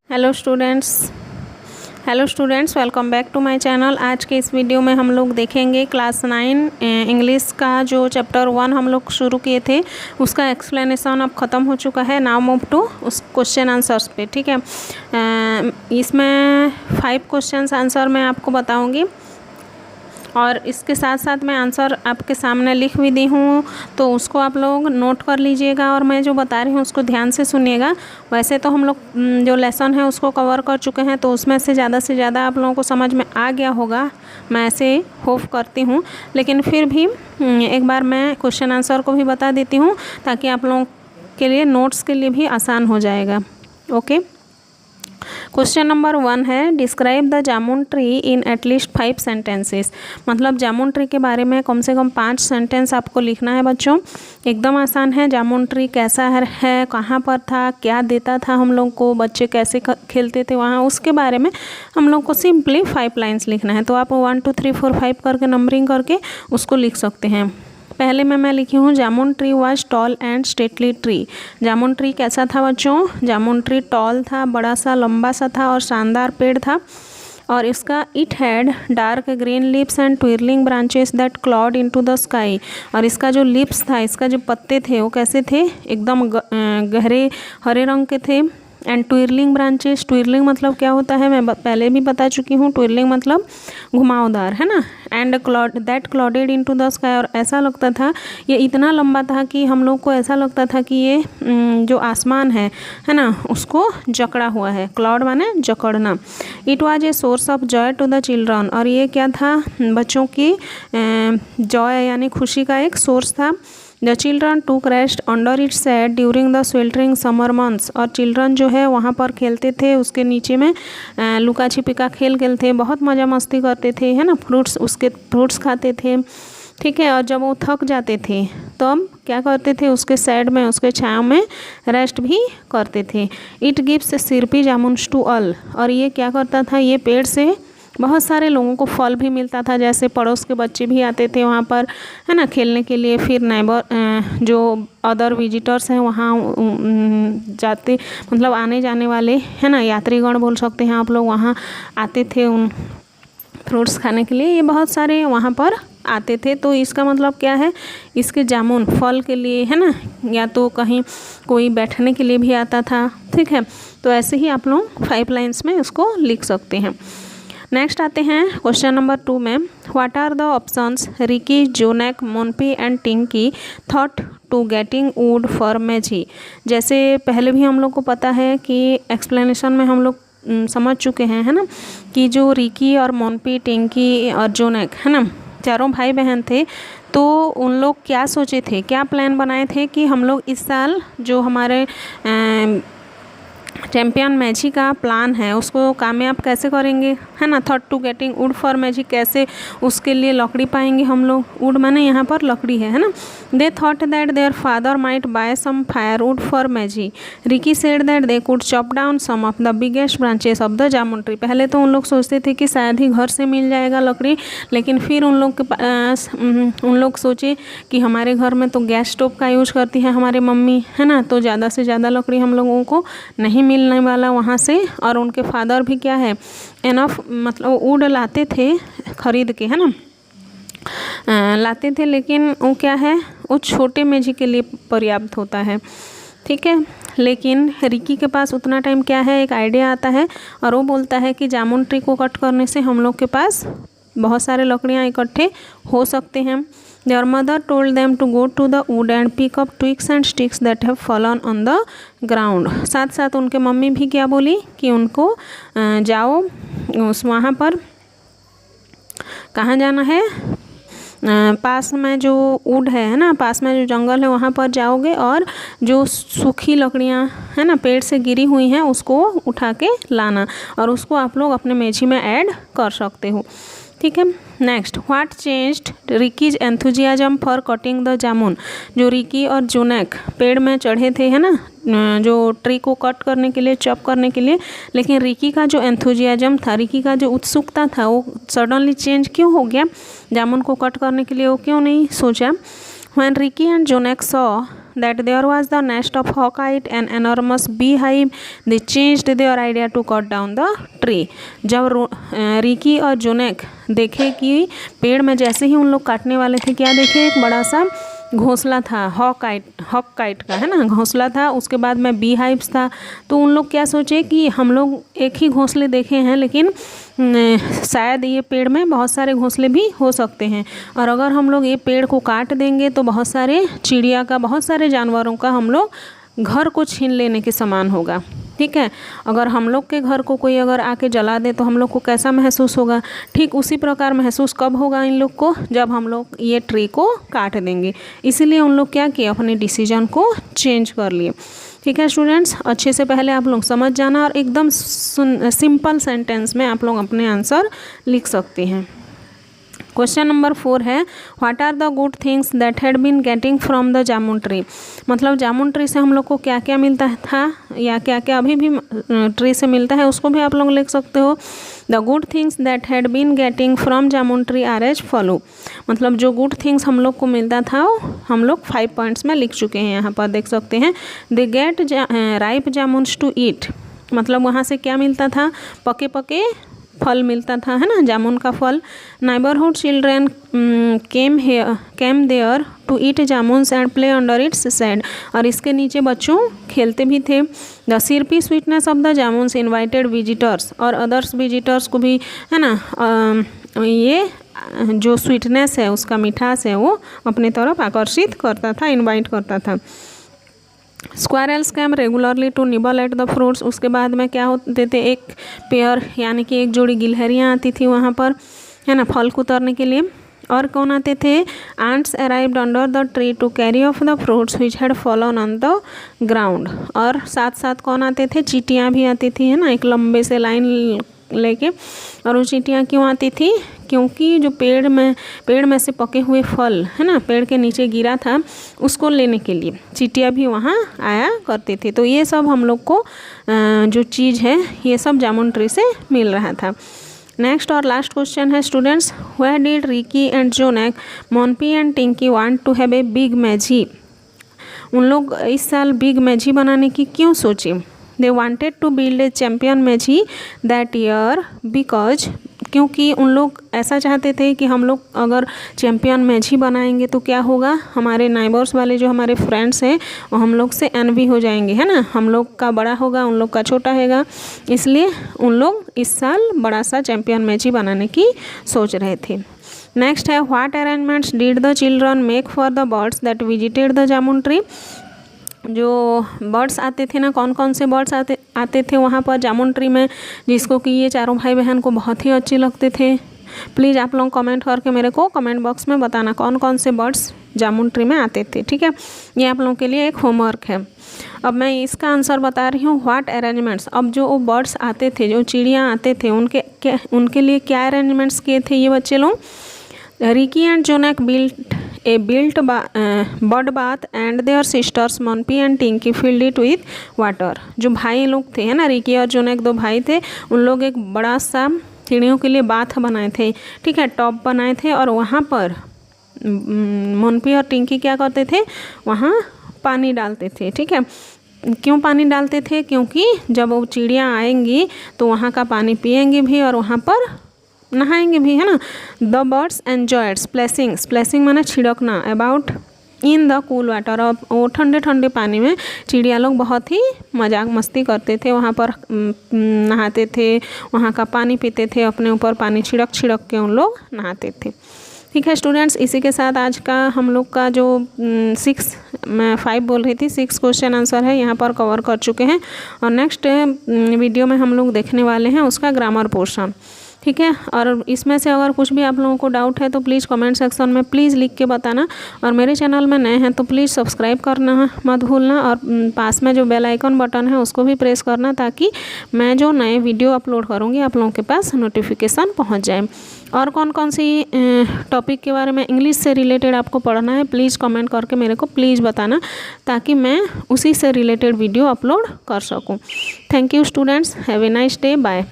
Hello students, welcome back to my channel. आज के इस वीडियो में हम लोग देखेंगे क्लास 9 इंग्लिश का जो चैप्टर 1 हम लोग शुरू किए थे उसका एक्सप्लेनेशन अब ख़त्म हो चुका है। नाउ मूव टू उस क्वेश्चन आंसर्स पे। ठीक है, इसमें 5 क्वेश्चंस आंसर मैं आपको बताऊंगी और इसके साथ साथ मैं आंसर आपके सामने लिख भी दी हूँ, तो उसको आप लोग नोट कर लीजिएगा और मैं जो बता रही हूँ उसको ध्यान से सुनिएगा। वैसे तो हम लोग जो लेसन है उसको कवर कर चुके हैं, तो उसमें से ज़्यादा आप लोगों को समझ में आ गया होगा, मैं ऐसे होप करती हूँ। लेकिन फिर भी एक बार मैं क्वेश्चन आंसर को भी बता देती हूँ ताकि आप लोगों के लिए नोट्स के लिए भी आसान हो जाएगा। ओके, क्वेश्चन नंबर 1 है, describe the jamun tree in at least 5 sentences. मतलब जामुन ट्री के बारे में कम से कम 5 सेंटेंस आपको लिखना है बच्चों। एकदम आसान है। जामुन ट्री कैसा है, कहाँ पर था, क्या देता था हम लोग को, बच्चे कैसे खेलते थे वहाँ, उसके बारे में हम लोग को सिंपली 5 लाइन्स लिखना है। तो आप 1 2 3 4 5 करके नंबरिंग करके उसको लिख सकते हैं। पहले में मैं लिखी हूँ, jamun tree was tall and stately tree. Jamun tree कैसा था बच्चों? जामुन ट्री टॉल था, बड़ा सा लंबा सा था और शानदार पेड़ था। और इसका it had dark green leaves and twirling branches that clawed into the sky. और इसका जो लिप्स था, इसका जो पत्ते थे वो कैसे थे? एकदम गहरे हरे रंग के थे। एंड ट्विरलिंग ब्रांचेस, ट्विरलिंग मतलब क्या होता है मैं पहले भी बता चुकी हूँ। ट्विरलिंग मतलब घुमावदार, है ना। And that clawed into the sky, और ऐसा लगता था, ये इतना लंबा था कि हम लोग को ऐसा लगता था कि ये जो आसमान है ना, उसको जकड़ा हुआ है। क्लॉड माने जकड़ना। It was a source of joy to the children, और ये क्या था? बच्चों की जॉय यानी खुशी का एक सोर्स था। द चिल्ड्रन टूक rest under it said during the sweltering summer months, और चिल्ड्रन जो है वहाँ पर खेलते थे, उसके नीचे में लुका छिपी का खेल खेलते थे, बहुत मज़ा मस्ती करते थे, है ना। उसके फ्रूट्स खाते थे, ठीक है। और जब वो थक जाते थे तो हम क्या करते थे? उसके साइड में, उसके छाँव में रेस्ट भी करते थे। It gives सिरपी jamuns to all, और ये क्या करता था? ये पेड़ से बहुत सारे लोगों को फल भी मिलता था, जैसे पड़ोस के बच्चे भी आते थे वहाँ पर, है ना, खेलने के लिए। फिर नेबर जो अदर विजिटर्स हैं वहाँ जाते, मतलब आने जाने वाले, है ना, यात्रीगण बोल सकते हैं आप लोग, वहाँ आते थे उन फ्रूट्स खाने के लिए। ये बहुत सारे वहाँ पर आते थे। तो इसका मतलब क्या है? इसके जामुन फल के लिए, है ना, या तो कहीं कोई बैठने के लिए भी आता था, ठीक है। तो ऐसे ही आप लोग 5 लाइन्स में उसको लिख सकते हैं। नेक्स्ट आते हैं क्वेश्चन नंबर 2 में, what are the options Riki, Jonek, Monpi and Tinki thought to getting wood for Maiji. जैसे पहले भी हम लोग को पता है कि एक्सप्लेनेशन में हम लोग समझ चुके हैं, है ना, कि जो रिकी और मोनपी, टिंकी और जोनेक, है ना, चारों भाई बहन थे। तो उन लोग क्या सोचे थे, क्या प्लान बनाए थे कि हम लोग इस साल जो हमारे चैम्पियन मैजी का प्लान है उसको कामयाब कैसे करेंगे, है ना। Thought to getting wood for Maiji, कैसे उसके लिए लकड़ी पाएंगे हम लोग। वुड माने यहाँ पर लकड़ी है ना। They thought that their father might buy some firewood for Maiji. Riki said that they could chop down some of the biggest branches of the jamun tree. पहले तो उन लोग सोचते थे कि शायद ही घर से मिल जाएगा लकड़ी, लेकिन फिर उन लोग के पास उन लोग सोचे कि हमारे घर में तो गैस स्टोव का यूज करती है हमारे मम्मी, है ना, तो ज़्यादा से ज़्यादा लकड़ी हम लोगों को नहीं मिलने वाला वहाँ से। और उनके फादर भी क्या है, एनफ मतलब वुड लाते थे खरीद के, है ना, लाते थे, लेकिन वो क्या है, वो छोटे मेजी के लिए पर्याप्त होता है, ठीक है। लेकिन रिकी के पास उतना टाइम क्या है, एक आइडिया आता है और वो बोलता है कि जामुन ट्री को कट करने से हम लोग के पास बहुत सारे लकड़ियाँ इकट्ठे हो सकते हैं। Their mother told them to go to the wood and pick up twigs and sticks that have fallen on the ground. साथ साथ उनके मम्मी भी क्या बोली कि उनको जाओ उस वहाँ पर, कहाँ जाना है, पास में जो वुड है ना, पास में जो जंगल है वहाँ पर जाओगे और जो सूखी लकड़ियाँ है ना पेड़ से गिरी हुई हैं उसको उठा के लाना, और उसको आप लोग अपने मेजी में ऐड कर सकते हो, ठीक है। Next, what changed Riki's enthusiasm for cutting the jamun. जो रिकी और जोनेक पेड़ में चढ़े थे, है ना, जो ट्री को कट करने के लिए, चॉप करने के लिए, लेकिन रिकी का जो एंथुजियाज्म था, रिकी का जो उत्सुकता था, वो सडनली चेंज क्यों हो गया? जामुन को कट करने के लिए वो क्यों नहीं सोचा? When Riki and Jonek saw that there was the nest of hawkite and enormous beehive, they changed their idea to cut down the tree. जब रिकी और जोनेक देखे कि पेड़ में जैसे ही उन लोग काटने वाले थे, क्या देखे, एक बड़ा सा घोंसला था, हॉक काइट का, है ना, घोंसला था। उसके बाद में बी हाइव्स था। तो उन लोग क्या सोचे कि हम लोग एक ही घोंसले देखे हैं, लेकिन शायद ये पेड़ में बहुत सारे घोंसले भी हो सकते हैं, और अगर हम लोग ये पेड़ को काट देंगे तो बहुत सारे चिड़िया का, बहुत सारे जानवरों का हम लोग घर को छीन लेने के समान होगा। ठीक है, अगर हम लोग के घर को कोई अगर आके जला दे तो हम लोग को कैसा महसूस होगा। ठीक उसी प्रकार महसूस कब होगा इन लोग को, जब हम लोग ये ट्री को काट देंगे। इसीलिए उन लोग क्या किए, अपने डिसीजन को चेंज कर लिए। ठीक है स्टूडेंट्स, अच्छे से पहले आप लोग समझ जाना और एकदम सिंपल सेंटेंस में आप लोग अपने आंसर लिख सकते हैं। क्वेश्चन नंबर 4 है, what are the good things that had been getting from the jamun tree. मतलब जामुन ट्री से हम लोग को क्या क्या मिलता था, या क्या क्या अभी भी ट्री से मिलता है, उसको भी आप लोग लिख सकते हो। The good things that had been getting from jamun tree are as follow. मतलब जो गुड थिंग्स हम लोग को मिलता था वो हम लोग 5 पॉइंट्स में लिख चुके हैं, यहाँ पर देख सकते हैं। They get ripe jamuns to eat. मतलब वहाँ से क्या मिलता था, पके पके फल मिलता था, है ना, जामुन का फल। Neighbourhood children came there to eat jamuns and play under its shade. और इसके नीचे बच्चों खेलते भी थे। The syrupy sweetness of the jamuns invited visitors, और अदर्स विजिटर्स को भी, है ना, ये जो स्वीटनेस है, उसका मिठास है, वो अपने तरफ आकर्षित करता था, इन्वाइट करता था। Squirrels came regularly to nibble at the fruits. उसके बाद में क्या होते थे, एक पेयर यानी कि एक जोड़ी गिलहरियाँ आती थी वहाँ पर, है ना, फल कुतरने के लिए। और कौन आते थे, ants arrived under the tree to carry off the fruits which had fallen on the ground. और साथ साथ कौन आते थे, चींटियाँ भी आती थी, है ना, एक लंबे से लाइन लेके। और वो चींटियाँ क्यों आती थी, क्योंकि जो पेड़ में से पके हुए फल, है ना, पेड़ के नीचे गिरा था, उसको लेने के लिए चींटियाँ भी वहाँ आया करती थी। तो ये सब हम लोग को जो चीज़ है, ये सब जामुन ट्री से मिल रहा था। नेक्स्ट और लास्ट क्वेश्चन है students, where did Ricky and Jonek, Monpi and Tinki want to have a big Meji. उन लोग इस साल बिग मैजी बनाने की क्यों सोची। They wanted to build a champion Meji that year because, क्योंकि उन लोग ऐसा चाहते थे कि हम लोग अगर चैम्पियन मैच ही बनाएंगे तो क्या होगा, हमारे नाइबर्स वाले जो हमारे फ्रेंड्स हैं वो हम लोग से एनवी हो जाएंगे, है ना, हम लोग का बड़ा होगा, उन लोग का छोटा होगा। इसलिए उन लोग इस साल बड़ा सा चैम्पियन मैच ही बनाने की सोच रहे थे। नेक्स्ट है, what arrangements did the children make for the birds that visited the jamun tree. जो बर्ड्स आते थे ना, कौन कौन से बर्ड्स आते थे वहाँ पर जामुन ट्री में, जिसको कि ये चारों भाई बहन को बहुत ही अच्छे लगते थे। प्लीज़ आप लोग कमेंट करके मेरे को कमेंट बॉक्स में बताना कौन कौन से बर्ड्स जामुन ट्री में आते थे। ठीक है, ये आप लोगों के लिए एक होमवर्क है। अब मैं इसका आंसर बता रही हूँ, व्हाट अरेंजमेंट्स। अब जो बर्ड्स आते थे, जो चिड़ियाँ आते थे, उनके लिए क्या अरेंजमेंट्स किए थे ये बच्चे लोग। Ricky and Jonek built bird bath and their sisters Monpi and Tinki filled it with water। जो भाई लोग थे, है ना, रिकी और जोनेक 2 भाई थे, उन लोग एक बड़ा सा चिड़ियों के लिए बाथ बनाए थे, ठीक है, टॉप बनाए थे। और वहाँ पर मोनपी और टिंकी क्या करते थे, वहाँ पानी डालते थे। ठीक है, क्यों पानी डालते थे, क्योंकि जब वो चिड़ियाँ आएंगी तो वहाँ का पानी पिएंगी भी और वहाँ पर नहाएंगे भी, है ना। द बर्ड्स एन्जॉयड स्प्लैशिंग माने छिड़कना about in the cool water. और वो ठंडे ठंडे पानी में चिड़िया लोग बहुत ही मजाक मस्ती करते थे, वहाँ पर नहाते थे, वहाँ का पानी पीते थे, अपने ऊपर पानी छिड़क के उन लोग नहाते थे। ठीक है स्टूडेंट्स, इसी के साथ आज का हम लोग का जो 5 बोल रही थी 6 क्वेश्चन आंसर है यहाँ पर कवर कर चुके हैं। और नेक्स्ट वीडियो में हम लोग देखने वाले हैं उसका ग्रामर पोर्शन। ठीक है, और इसमें से अगर कुछ भी आप लोगों को डाउट है तो प्लीज़ कमेंट सेक्शन में प्लीज़ लिख के बताना। और मेरे चैनल में नए हैं तो प्लीज़ सब्सक्राइब करना मत भूलना, और पास में जो बेल आइकन बटन है उसको भी प्रेस करना, ताकि मैं जो नए वीडियो अपलोड करूँगी आप लोगों के पास नोटिफिकेशन पहुँच जाए। और कौन कौन सी टॉपिक के बारे में इंग्लिश से रिलेटेड आपको पढ़ना है प्लीज़ कमेंट करके मेरे को प्लीज़ बताना, ताकि मैं उसी से रिलेटेड वीडियो अपलोड कर सकूँ। Thank you students, have a nice day, bye.